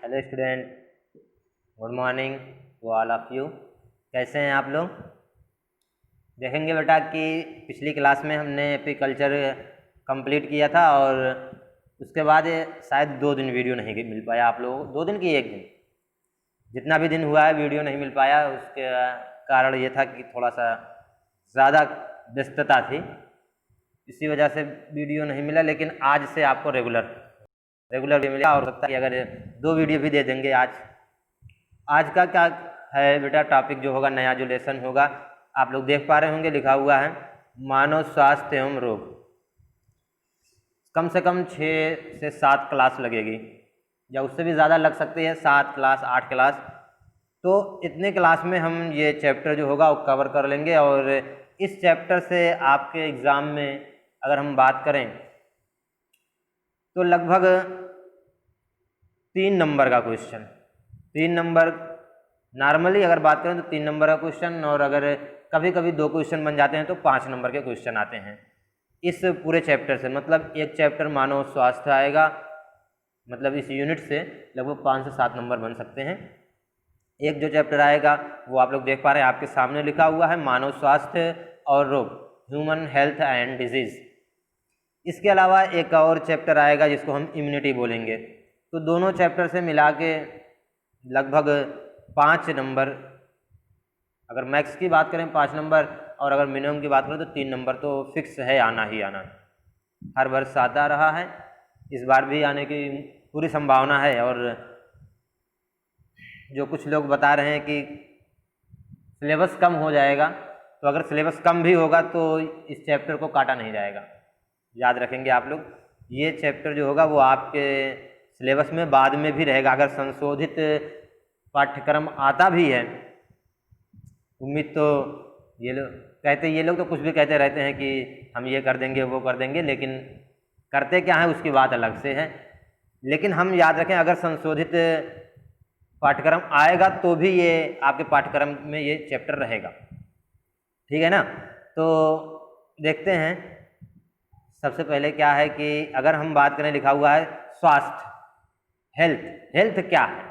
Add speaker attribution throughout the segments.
Speaker 1: Hello student, good morning to all of you. कैसे हैं आप लोग? देखेंगे बेटा कि पिछली क्लास में हमने एपीकल्चर कंप्लीट किया था और उसके बाद शायद 2 दिन वीडियो नहीं मिल पाया आप लोगों को। 2 दिन की 1 दिन, जितना भी दिन हुआ है वीडियो नहीं मिल पाया। उसके कारण ये था कि थोड़ा सा ज़्यादा व्यस्तता थी, इसी वजह से वीडियो नहीं मिला। लेकिन आज से आपको रेगुलर भी मिला और सकता है कि अगर 2 वीडियो भी दे देंगे। आज का क्या है बेटा टॉपिक जो होगा, नया जो लेसन होगा, आप लोग देख पा रहे होंगे, लिखा हुआ है मानव स्वास्थ्य एवं रोग। कम से कम 6 से 7 क्लास लगेगी या उससे भी ज़्यादा लग सकती है, 7 क्लास 8 क्लास। तो इतने क्लास में हम ये चैप्टर जो होगा वो कवर कर लेंगे। और इस चैप्टर से आपके एग्ज़ाम में अगर हम बात करें तो लगभग 3 नंबर का क्वेश्चन, 3 नंबर नॉर्मली अगर बात करें तो 3 नंबर का क्वेश्चन, और अगर कभी कभी 2 क्वेश्चन बन जाते हैं तो 5 नंबर के क्वेश्चन आते हैं इस पूरे चैप्टर से। मतलब एक चैप्टर मानव स्वास्थ्य आएगा, मतलब इस यूनिट से लगभग 5 से 7 नंबर बन सकते हैं। एक जो चैप्टर आएगा वो आप लोग देख पा रहे हैं, आपके सामने लिखा हुआ है मानव स्वास्थ्य और रोग, ह्यूमन हेल्थ एंड डिजीज़। इसके अलावा एक और चैप्टर आएगा जिसको हम इम्यूनिटी बोलेंगे। तो दोनों चैप्टर से मिला के लगभग 5 नंबर, अगर मैथ्स की बात करें 5 नंबर, और अगर मिनिमम की बात करें तो 3 नंबर तो फिक्स है, आना ही आना। हर वर्ष आता रहा है, इस बार भी आने की पूरी संभावना है। और जो कुछ लोग बता रहे हैं कि सिलेबस कम हो जाएगा, तो अगर सिलेबस कम भी होगा तो इस चैप्टर को काटा नहीं जाएगा। याद रखेंगे आप लोग, ये चैप्टर जो होगा वो आपके सिलेबस में बाद में भी रहेगा। अगर संशोधित पाठ्यक्रम आता भी है, उम्मीद तो ये लोग तो कुछ भी कहते रहते हैं कि हम ये कर देंगे वो कर देंगे, लेकिन करते क्या है उसकी बात अलग से है। लेकिन हम याद रखें, अगर संशोधित पाठ्यक्रम आएगा तो भी ये आपके पाठ्यक्रम में ये चैप्टर रहेगा, ठीक है ना। तो देखते हैं सबसे पहले क्या है कि अगर हम बात करें, लिखा हुआ है स्वास्थ्य, हेल्थ क्या है।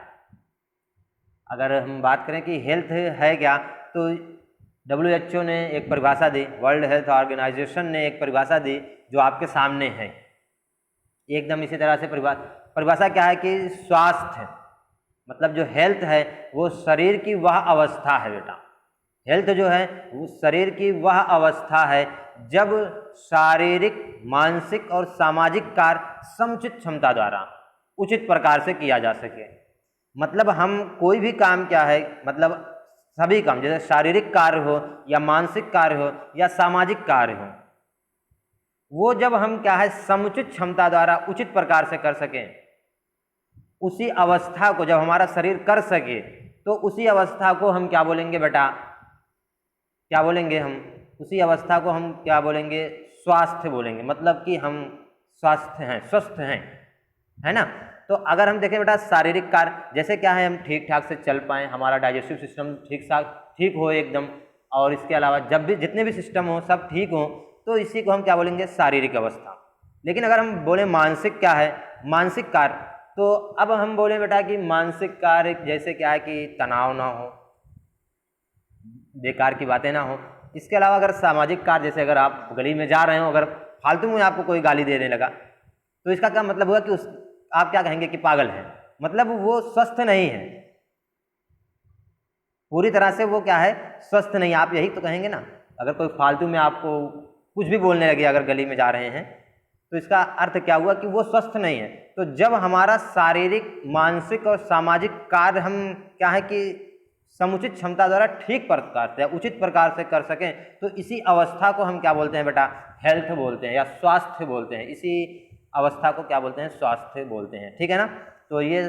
Speaker 1: अगर हम बात करें कि हेल्थ है क्या, तो WHO ने एक परिभाषा दी, वर्ल्ड हेल्थ ऑर्गेनाइजेशन ने एक परिभाषा दी जो आपके सामने है एकदम इसी तरह से। परिभाषा क्या है कि स्वास्थ्य मतलब जो हेल्थ है वो शरीर की वह अवस्था है बेटा। हेल्थ जो है वो शरीर की वह अवस्था है जब शारीरिक, मानसिक और सामाजिक कार्य समुचित क्षमता द्वारा उचित प्रकार से किया जा सके। मतलब हम कोई भी काम क्या है, मतलब सभी काम, जैसे शारीरिक कार्य हो या मानसिक कार्य हो या सामाजिक कार्य हो, वो जब हम क्या है समुचित क्षमता द्वारा उचित प्रकार से कर सकें, उसी अवस्था को जब हमारा शरीर कर सके, तो उसी अवस्था को हम क्या बोलेंगे बेटा, क्या बोलेंगे हम उसी अवस्था को हम क्या बोलेंगे, स्वास्थ्य बोलेंगे। मतलब कि हम स्वस्थ हैं, है ना। तो अगर हम देखें बेटा शारीरिक कार्य, जैसे क्या है हम ठीक ठाक से चल पाएँ, हमारा डाइजेस्टिव सिस्टम ठीक हो एकदम, और इसके अलावा जब भी जितने भी सिस्टम हो सब ठीक हो, तो इसी को हम क्या बोलेंगे, शारीरिक अवस्था। लेकिन अगर हम बोले मानसिक क्या है, मानसिक कार्य, तो अब हम बोले बेटा कि मानसिक कार्य जैसे क्या है कि तनाव ना हो, बेकार की बातें ना हो। इसके अलावा अगर सामाजिक कार्य, जैसे अगर आप गली में जा रहे हो, अगर फालतू में आपको कोई गाली देने लगा, तो इसका क्या मतलब हुआ कि आप क्या कहेंगे कि पागल है, मतलब वो स्वस्थ नहीं है, पूरी तरह से वो क्या है, स्वस्थ नहीं, आप यही तो कहेंगे ना। अगर कोई फालतू में आपको कुछ भी बोलने लगे अगर गली में जा रहे हैं, तो इसका अर्थ क्या हुआ कि वो स्वस्थ नहीं है। तो जब हमारा शारीरिक, मानसिक और सामाजिक कार्य हम क्या है कि समुचित क्षमता द्वारा ठीक प्रकार से, उचित प्रकार से कर सकें, तो इसी अवस्था को हम क्या बोलते हैं बेटा, हेल्थ बोलते हैं या स्वास्थ्य बोलते हैं। इसी अवस्था को क्या बोलते हैं, स्वास्थ्य बोलते हैं, ठीक है ना। तो ये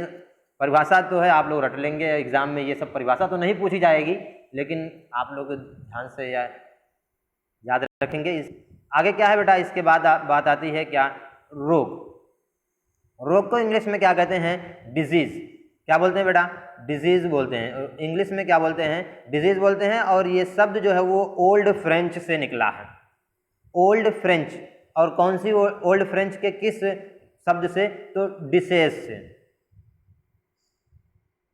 Speaker 1: परिभाषा तो है, आप लोग रट लेंगे, एग्जाम में ये सब परिभाषा तो नहीं पूछी जाएगी, लेकिन आप लोग ध्यान से याद रखेंगे। आगे क्या है बेटा, इसके बाद बात आती है क्या, रोग को इंग्लिश में क्या कहते हैं, डिजीज। क्या बोलते हैं बेटा, डिजीज बोलते हैं। इंग्लिश में क्या बोलते हैं, डिजीज बोलते हैं। और ये शब्द जो है वो ओल्ड फ्रेंच से निकला है, ओल्ड फ्रेंच। और कौन सी ओल्ड फ्रेंच के किस शब्द से, तो डिसेज से।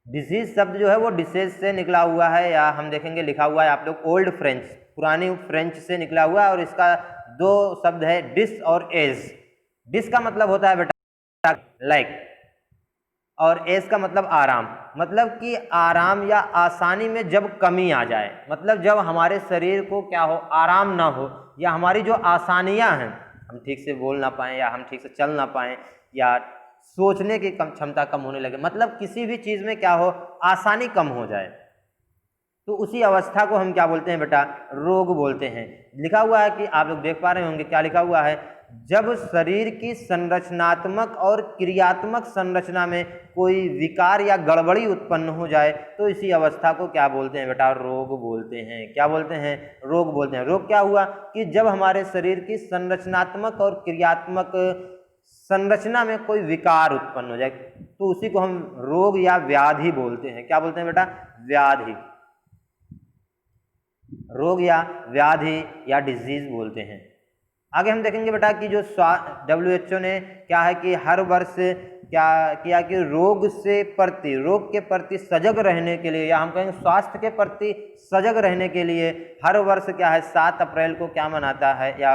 Speaker 1: डिसीज शब्द जो है वो डिसीज से निकला हुआ है, या हम देखेंगे लिखा हुआ है आप लोग ओल्ड फ्रेंच, पुरानी फ्रेंच से निकला हुआ है, और इसका दो शब्द है डिस और एज। डिस का मतलब होता है बेटा लाइक, और एज का मतलब आराम, मतलब कि आराम या आसानी में जब कमी आ जाए, मतलब जब हमारे शरीर को क्या हो, आराम ना हो, या हमारी जो आसानियां हैं, हम ठीक से बोल ना पाएँ, या हम ठीक से चल ना पाएँ, या सोचने की क्षमता कम होने लगे, मतलब किसी भी चीज़ में क्या हो, आसानी कम हो जाए, तो उसी अवस्था को हम क्या बोलते हैं बेटा, रोग बोलते हैं। लिखा हुआ है कि आप लोग देख पा रहे होंगे, क्या लिखा हुआ है, जब शरीर की संरचनात्मक और क्रियात्मक संरचना में कोई विकार या गड़बड़ी उत्पन्न हो जाए तो इसी अवस्था को क्या बोलते हैं बेटा, रोग बोलते हैं। क्या बोलते हैं, रोग बोलते हैं। रोग क्या हुआ कि जब हमारे शरीर की संरचनात्मक और क्रियात्मक संरचना में कोई विकार उत्पन्न हो जाए तो उसी को हम रोग या व्याधि बोलते हैं। क्या बोलते हैं बेटा, व्याधि, रोग या व्याधि या डिजीज बोलते हैं। आगे हम देखेंगे बेटा कि जो WHO ने क्या है कि हर वर्ष क्या किया कि रोग के प्रति सजग रहने के लिए, या हम कहेंगे स्वास्थ्य के प्रति सजग रहने के लिए हर वर्ष क्या है 7 अप्रैल को क्या मनाता है, या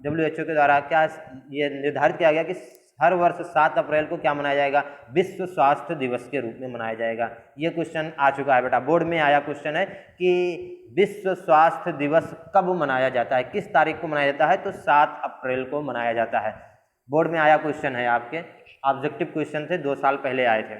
Speaker 1: WHO के द्वारा क्या ये निर्धारित किया गया कि हर वर्ष 7 अप्रैल को क्या मनाया जाएगा, विश्व स्वास्थ्य दिवस के रूप में मनाया जाएगा। ये क्वेश्चन आ चुका है बेटा, बोर्ड में आया क्वेश्चन है कि विश्व स्वास्थ्य दिवस कब मनाया जाता है, किस तारीख को मनाया जाता है, तो 7 अप्रैल को मनाया जाता है। बोर्ड में आया क्वेश्चन है, आपके ऑब्जेक्टिव क्वेश्चन थे, 2 साल पहले आए थे,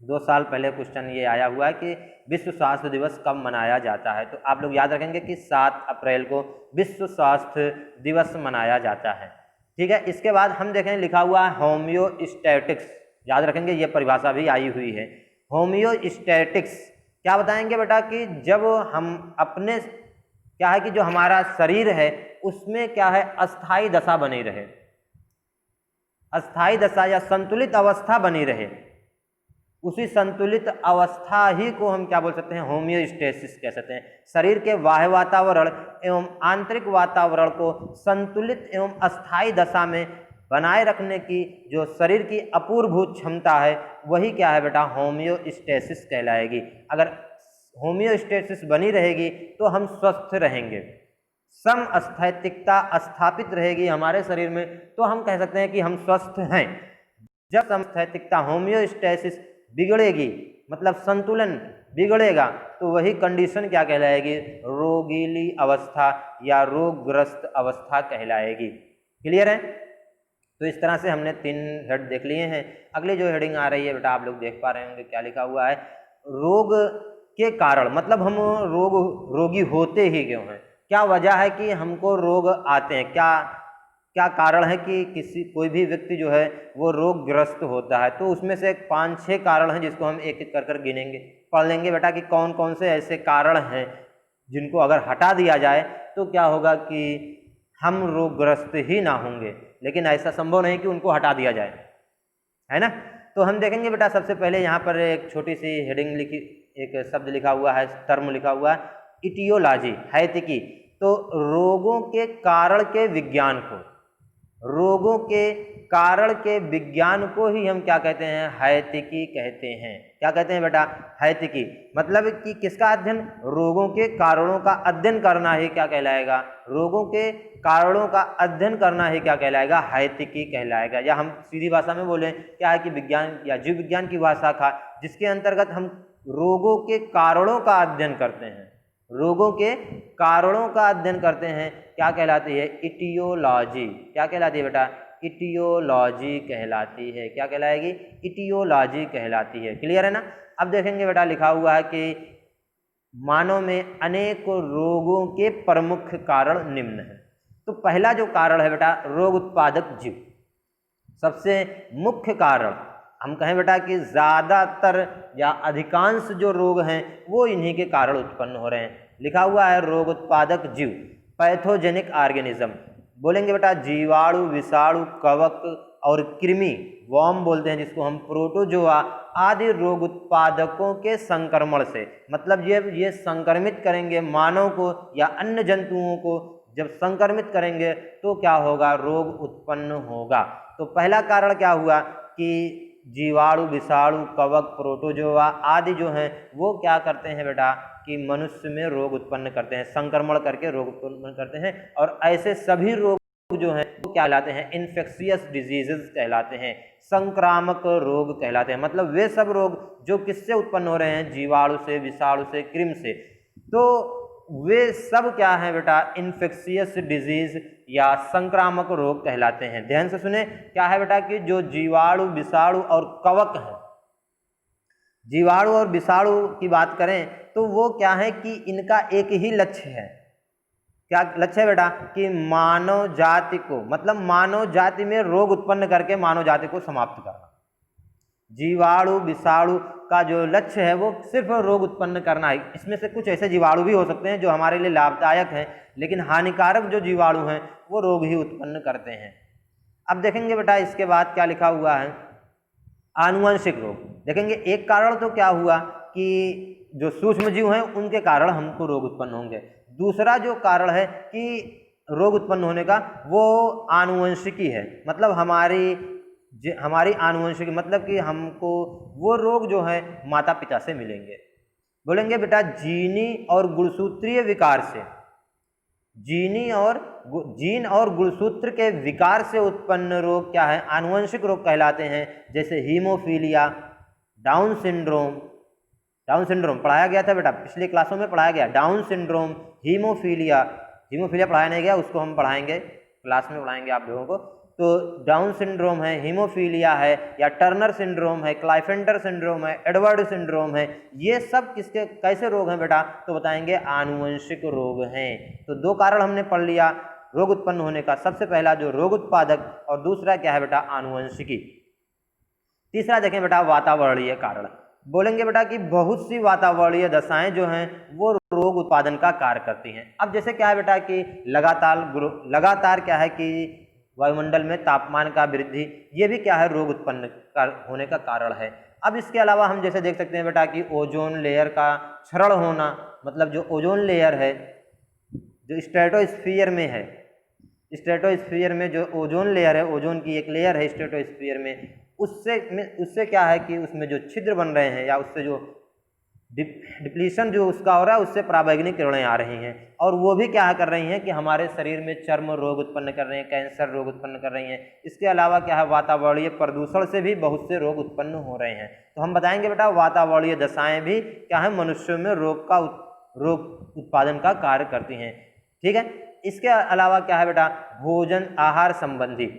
Speaker 1: 2 साल पहले क्वेश्चन ये आया हुआ है कि विश्व स्वास्थ्य दिवस कब मनाया जाता है। तो आप लोग याद रखेंगे कि 7 अप्रैल को विश्व स्वास्थ्य दिवस मनाया जाता है। ठीक है, इसके बाद हम देखें लिखा हुआ है होम्योस्टैटिक्स, याद रखेंगे ये परिभाषा भी आई हुई है। होम्योस्टैटिक्स क्या बताएंगे बेटा कि जब हम अपने क्या है कि जो हमारा शरीर है उसमें क्या है अस्थाई दशा बनी रहे, अस्थाई दशा या संतुलित अवस्था बनी रहे, उसी संतुलित अवस्था ही को हम क्या बोल सकते हैं, होम्योस्टेसिस कह सकते हैं। शरीर के बाह्य वातावरण एवं आंतरिक वातावरण को संतुलित एवं अस्थाई दशा में बनाए रखने की जो शरीर की अपूर्वभूत क्षमता है वही क्या है बेटा, होम्योस्टेसिस कहलाएगी। अगर होम्योस्टेसिस बनी रहेगी तो हम स्वस्थ रहेंगे, समस्थैतिकता स्थापित रहेगी हमारे शरीर में तो हम कह सकते हैं कि हम स्वस्थ हैं। जब समस्थैतिकता होम्योस्टेसिस बिगड़ेगी, मतलब संतुलन बिगड़ेगा, तो वही कंडीशन क्या कहलाएगी, रोगीली अवस्था या रोगग्रस्त अवस्था कहलाएगी। क्लियर है? तो इस तरह से हमने 3 हेड देख लिए हैं। अगली जो हेडिंग आ रही है बेटा आप लोग देख पा रहे होंगे, क्या लिखा हुआ है, रोग के कारण, मतलब हम रोगी होते ही क्यों हैं, क्या वजह है कि हमको रोग आते हैं, क्या कारण है कि कोई भी व्यक्ति जो है वो रोगग्रस्त होता है। तो उसमें से 5-6 कारण हैं जिसको हम एक एक कर गिनेंगे, पढ़ लेंगे बेटा कि कौन कौन से ऐसे कारण हैं जिनको अगर हटा दिया जाए तो क्या होगा कि हम रोगग्रस्त ही ना होंगे, लेकिन ऐसा संभव नहीं कि उनको हटा दिया जाए, है ना। तो हम देखेंगे बेटा सबसे पहले यहाँ पर एक छोटी सी हेडिंग लिखी, एक शब्द लिखा हुआ है, टर्म लिखा हुआ है इटियोलॉजी, हैतिकी। तो रोगों के कारण के विज्ञान को, रोगों के कारण के विज्ञान को ही हम क्या कहते हैं, हैतिकी कहते हैं। क्या कहते हैं बेटा, हैतिकी। मतलब कि किसका अध्ययन, रोगों के कारणों का अध्ययन करना ही क्या कहलाएगा, रोगों के कारणों का अध्ययन करना ही क्या कहलाएगा, हैतिकी कहलाएगा। या हम सीधी भाषा में बोलें क्या है कि विज्ञान या जीव विज्ञान की वह शाखा जिसके अंतर्गत हम रोगों के कारणों का अध्ययन करते हैं, रोगों के कारणों का अध्ययन करते हैं, क्या कहलाती है, इटियोलॉजी। क्या कहलाती है बेटा, इटियोलॉजी कहलाती है। क्या कहलाएगी, इटियोलॉजी कहलाती है। क्लियर है ना। अब देखेंगे बेटा लिखा हुआ है कि मानव में अनेक रोगों के प्रमुख कारण निम्न हैं। तो पहला जो कारण है बेटा, रोग उत्पादक जीव। सबसे मुख्य कारण हम कहें बेटा कि ज़्यादातर या अधिकांश जो रोग हैं वो इन्हीं के कारण उत्पन्न हो रहे हैं। लिखा हुआ है रोग उत्पादक जीव, पैथोजेनिक ऑर्गेनिज्म। बोलेंगे बेटा जीवाणु, विषाणु, कवक और कृमि, वॉर्म बोलते हैं जिसको हम, प्रोटोजोआ आदि रोग उत्पादकों के संक्रमण से, मतलब ये संक्रमित करेंगे मानव को या अन्य जंतुओं को। जब संक्रमित करेंगे तो क्या होगा, रोग उत्पन्न होगा। तो पहला कारण क्या हुआ कि जीवाणु, विषाणु, कवक, प्रोटोजोआ आदि जो हैं वो क्या करते हैं बेटा कि मनुष्य में रोग उत्पन्न करते हैं, संक्रमण करके रोग उत्पन्न करते हैं। और ऐसे सभी रोग जो हैं वो क्या कहलाते हैं, इन्फेक्शियस डिजीजेस कहलाते हैं, संक्रामक रोग कहलाते हैं। मतलब वे सब रोग जो किससे उत्पन्न हो रहे हैं, जीवाणु से, विषाणु से, कृमि से, तो वे सब क्या है बेटा, इन्फेक्शियस डिजीज या संक्रामक रोग कहलाते हैं। ध्यान से सुने, क्या है बेटा कि जो जीवाणु, विषाणु और कवक है, जीवाणु और विषाणु की बात करें तो वो क्या है कि इनका एक ही लक्ष्य है। क्या लक्ष्य है बेटा कि मानव जाति को, मतलब मानव जाति में रोग उत्पन्न करके मानव जाति को समाप्त करना। जीवाणु, विषाणु का जो लक्ष्य है वो सिर्फ रोग उत्पन्न करना है। इसमें से कुछ ऐसे जीवाणु भी हो सकते हैं जो हमारे लिए लाभदायक हैं, लेकिन हानिकारक जो जीवाणु हैं वो रोग ही उत्पन्न करते हैं। अब देखेंगे बेटा इसके बाद क्या लिखा हुआ है, आनुवंशिक रोग। देखेंगे एक कारण तो क्या हुआ कि जो सूक्ष्म जीव हैं उनके कारण हमको रोग उत्पन्न होंगे। दूसरा जो कारण है कि रोग उत्पन्न होने का वो आनुवंशिकी है, मतलब हमारी आनुवंशिकी, मतलब कि हमको वो रोग जो है माता पिता से मिलेंगे। बोलेंगे बेटा जीनी और गुणसूत्रीय विकार से, जीन और गुणसूत्र के विकार से उत्पन्न रोग क्या है, आनुवंशिक रोग कहलाते हैं। जैसे हीमोफीलिया, डाउन सिंड्रोम पढ़ाया गया था बेटा, पिछले क्लासों में पढ़ाया गया। डाउन सिंड्रोम, हीमोफीलिया पढ़ाया नहीं गया, उसको हम पढ़ाएंगे, क्लास में पढ़ाएंगे आप लोगों को। तो डाउन सिंड्रोम है, हीमोफीलिया है, या टर्नर सिंड्रोम है, क्लाइफेंटर सिंड्रोम है, एडवर्ड सिंड्रोम है, ये सब किसके कैसे रोग हैं बेटा, तो बताएंगे आनुवंशिक रोग हैं। तो दो कारण हमने पढ़ लिया रोग उत्पन्न होने का, सबसे पहला जो रोग उत्पादक और दूसरा क्या है बेटा आनुवंशिकी। तीसरा देखें बेटा वातावरणीय कारण। बोलेंगे बेटा कि बहुत सी वातावरणीय दशाएं जो हैं वो रोग उत्पादन का कार्य करती हैं। अब जैसे क्या है बेटा कि लगातार क्या है कि वायुमंडल में तापमान का वृद्धि, ये भी क्या है रोग उत्पन्न होने का कारण है। अब इसके अलावा हम जैसे देख सकते हैं बेटा कि ओजोन लेयर का क्षरण होना, मतलब जो ओजोन लेयर है जो स्ट्रेटोस्फीयर में है, स्ट्रेटोस्फीयर में जो ओजोन लेयर है, ओजोन की एक लेयर है स्ट्रेटोस्फीयर में, उससे क्या है कि उसमें जो छिद्र बन रहे हैं या उससे जो डिप्लीशन जो उसका हो रहा है उससे पराबैंगनी किरणें आ रही हैं, और वो भी क्या कर रही हैं कि हमारे शरीर में चर्म रोग उत्पन्न कर रही हैं, कैंसर रोग उत्पन्न कर रही हैं। इसके अलावा क्या है वातावरणीय प्रदूषण से भी बहुत से रोग उत्पन्न हो रहे हैं। तो हम बताएंगे बेटा वातावरणीय दशाएं भी क्या है मनुष्यों में रोग उत्पादन का कार्य करती हैं। ठीक है, इसके अलावा क्या है बेटा भोजन आहार संबंधी।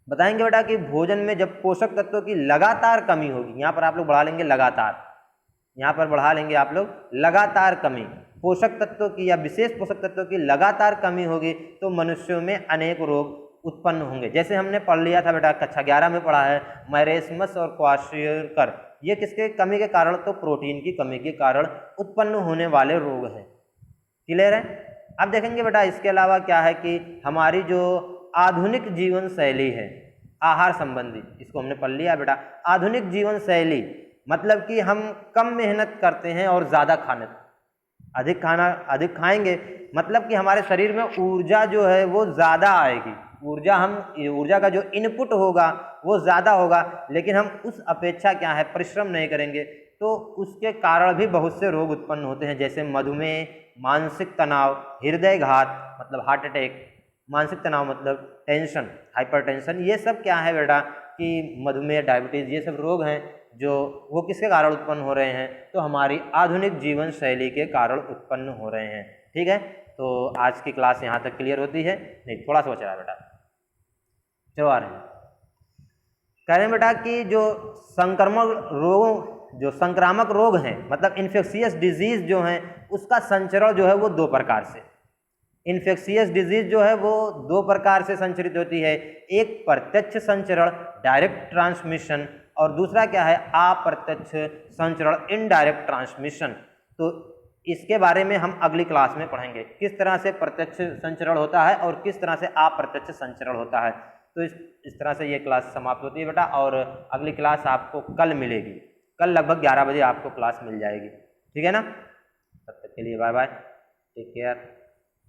Speaker 1: बताएंगे बेटा कि भोजन में जब पोषक तत्वों की लगातार कमी होगी, यहाँ पर आप लोग बढ़ा लेंगे लगातार, यहाँ पर बढ़ा लेंगे आप लोग लगातार कमी, पोषक तत्वों की या विशेष पोषक तत्वों की लगातार कमी होगी तो मनुष्यों में अनेक रोग उत्पन्न होंगे। जैसे हमने पढ़ लिया था बेटा कक्षा 11 में पढ़ा है मैरेस्मस और क्वाशियरकर, ये किसके कमी के कारण, तो प्रोटीन की कमी के कारण उत्पन्न होने वाले रोग हैं। क्लियर है। अब देखेंगे बेटा इसके अलावा क्या है कि हमारी जो आधुनिक जीवन शैली है आहार संबंधी, इसको हमने पढ़ लिया बेटा। आधुनिक जीवन शैली मतलब कि हम कम मेहनत करते हैं और ज़्यादा अधिक खाएंगे, मतलब कि हमारे शरीर में ऊर्जा जो है वो ज़्यादा आएगी, ऊर्जा का जो इनपुट होगा वो ज़्यादा होगा, लेकिन हम उस अपेक्षा क्या है परिश्रम नहीं करेंगे, तो उसके कारण भी बहुत से रोग उत्पन्न होते हैं। जैसे मधुमेह, मानसिक तनाव, हृदय घात मतलब हार्ट अटैक, मानसिक तनाव मतलब टेंशन, हाइपरटेंशन, ये सब क्या है बेटा कि मधुमेह, डायबिटीज़, ये सब रोग हैं जो वो किसके कारण उत्पन्न हो रहे हैं, तो हमारी आधुनिक जीवन शैली के कारण उत्पन्न हो रहे हैं। ठीक है, तो आज की क्लास यहाँ तक क्लियर होती है, नहीं थोड़ा सा बच रहा है बेटा, चलो आ रहे हैं। कह रहे हैं बेटा कि जो संक्रामक रोग हैं मतलब इन्फेक्शियस डिजीज जो हैं उसका संचरण जो है वो दो प्रकार से, इन्फेक्शियस डिजीज जो है वो दो प्रकार से संचरित होती है। एक प्रत्यक्ष संचरण डायरेक्ट ट्रांसमिशन और दूसरा क्या है अप्रत्यक्ष संचरण इनडायरेक्ट ट्रांसमिशन। तो इसके बारे में हम अगली क्लास में पढ़ेंगे किस तरह से प्रत्यक्ष संचरण होता है और किस तरह से अप्रत्यक्ष संचरण होता है। तो इस तरह से ये क्लास समाप्त होती है बेटा, और अगली क्लास आपको कल मिलेगी, कल लगभग 11 बजे आपको क्लास मिल जाएगी। ठीक है ना, तब तक के लिए बाय बाय, टेक केयर।